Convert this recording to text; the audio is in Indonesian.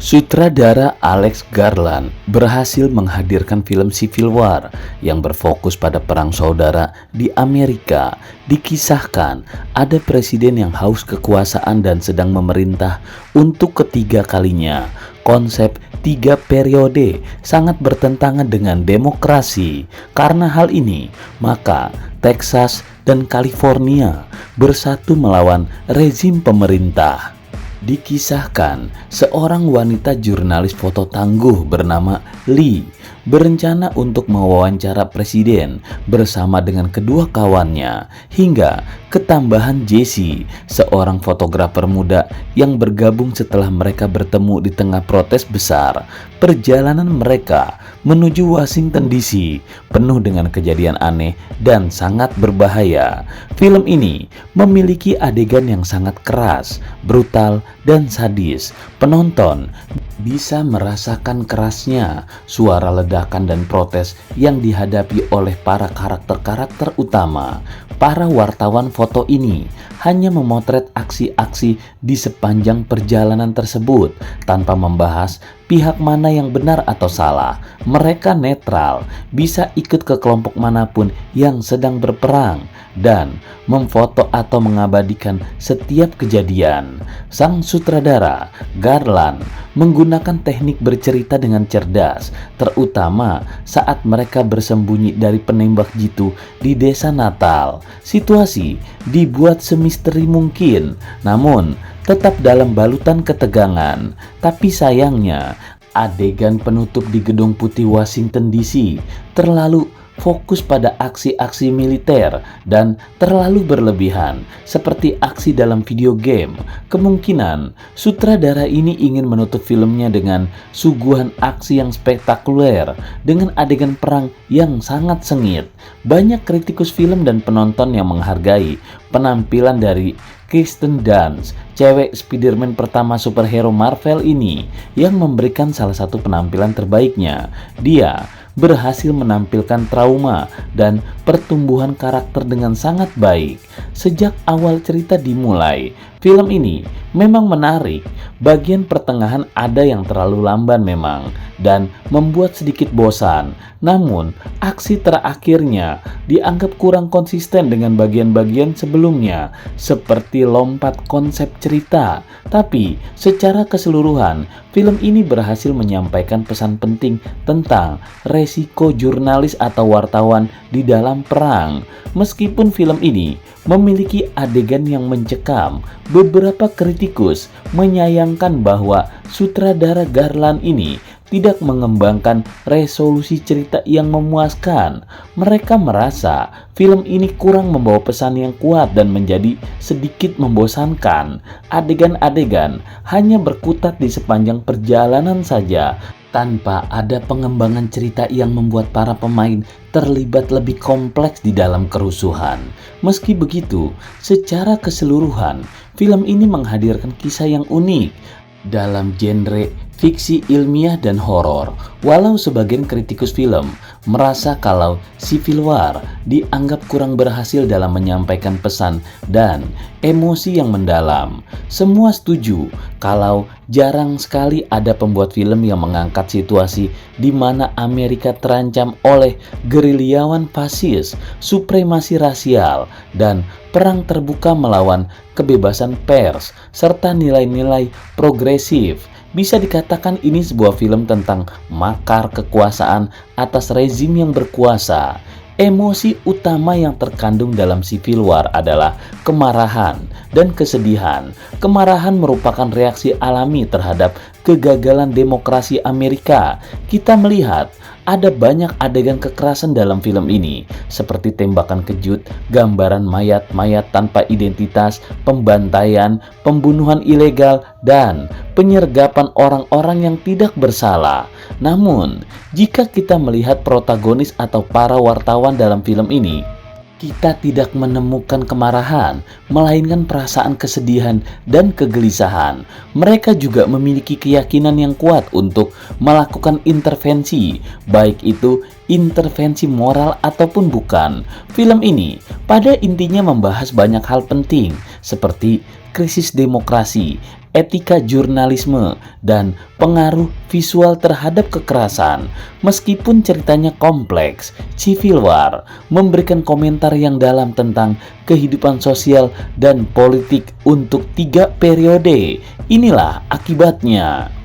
Sutradara Alex Garland berhasil menghadirkan film Civil War yang berfokus pada perang saudara di Amerika. Dikisahkan ada presiden yang haus kekuasaan dan sedang memerintah untuk ketiga kalinya. Konsep 3 periode sangat bertentangan dengan demokrasi. Karena hal ini, maka Texas dan California bersatu melawan rezim pemerintah. Dikisahkan, seorang wanita jurnalis foto tangguh bernama Lee berencana untuk mewawancara presiden bersama dengan kedua kawannya, hingga ketambahan Jesse, seorang fotografer muda yang bergabung setelah mereka bertemu di tengah protes besar. Perjalanan mereka menuju Washington DC penuh dengan kejadian aneh dan sangat berbahaya. Film ini memiliki adegan yang sangat keras, brutal, dan sadis. Penonton bisa merasakan kerasnya suara ledakan dan protes yang dihadapi oleh para karakter-karakter utama. Para wartawan foto ini hanya memotret aksi-aksi di sepanjang perjalanan tersebut tanpa membahas pihak mana yang benar atau salah. Mereka netral, bisa ikut ke kelompok manapun yang sedang berperang dan memfoto atau mengabadikan setiap kejadian. Sang sutradara Garland menggunakan teknik bercerita dengan cerdas, terutama saat mereka bersembunyi dari penembak jitu di desa Natal. Situasi dibuat semisteri mungkin, namun tetap dalam balutan ketegangan. Tapi sayangnya, adegan penutup di Gedung Putih Washington DC terlalu fokus pada aksi-aksi militer dan terlalu berlebihan seperti aksi dalam video game. Kemungkinan sutradara ini ingin menutup filmnya dengan suguhan aksi yang spektakuler dengan adegan perang yang sangat sengit. Banyak kritikus film dan penonton yang menghargai penampilan dari Kirsten Dunst, cewek Spider-Man pertama superhero Marvel ini, yang memberikan salah satu penampilan terbaiknya. Dia berhasil menampilkan trauma dan pertumbuhan karakter dengan sangat baik. Sejak awal cerita dimulai, film ini memang menarik. Bagian pertengahan ada yang terlalu lamban memang dan membuat sedikit bosan. Namun, aksi terakhirnya dianggap kurang konsisten dengan bagian-bagian sebelumnya, seperti lompat konsep cerita. Tapi, secara keseluruhan, film ini berhasil menyampaikan pesan penting tentang resiko jurnalis atau wartawan di dalam perang. Meskipun film ini memiliki adegan yang mencekam, beberapa kritikus menyayangkan bahwa sutradara Garland ini tidak mengembangkan resolusi cerita yang memuaskan. Mereka merasa film ini kurang membawa pesan yang kuat dan menjadi sedikit membosankan. Adegan-adegan hanya berkutat di sepanjang perjalanan saja, tanpa ada pengembangan cerita yang membuat para pemain terlibat lebih kompleks di dalam kerusuhan. Meski begitu, secara keseluruhan, film ini menghadirkan kisah yang unik dalam genre fiksi ilmiah dan horor. Walau sebagian kritikus film merasa kalau Civil War dianggap kurang berhasil dalam menyampaikan pesan dan emosi yang mendalam, semua setuju kalau jarang sekali ada pembuat film yang mengangkat situasi di mana Amerika terancam oleh gerilyawan fasis, supremasi rasial, dan perang terbuka melawan kebebasan pers serta nilai-nilai progresif. Bisa dikatakan ini sebuah film tentang makar kekuasaan atas rezim yang berkuasa. Emosi utama yang terkandung dalam Civil War adalah kemarahan dan kesedihan. Kemarahan merupakan reaksi alami terhadap kegagalan demokrasi Amerika. Kita melihat ada banyak adegan kekerasan dalam film ini, seperti tembakan kejut, gambaran mayat-mayat tanpa identitas, pembantaian, pembunuhan ilegal, dan penyergapan orang-orang yang tidak bersalah. Namun, jika kita melihat protagonis atau para wartawan dalam film ini, kita tidak menemukan kemarahan, melainkan perasaan kesedihan dan kegelisahan. Mereka juga memiliki keyakinan yang kuat untuk melakukan intervensi, baik itu intervensi moral ataupun bukan. Film ini pada intinya membahas banyak hal penting, seperti krisis demokrasi, etika jurnalisme, dan pengaruh visual terhadap kekerasan. Meskipun ceritanya kompleks, Civil War memberikan komentar yang dalam tentang kehidupan sosial dan politik untuk 3 periode. Inilah akibatnya.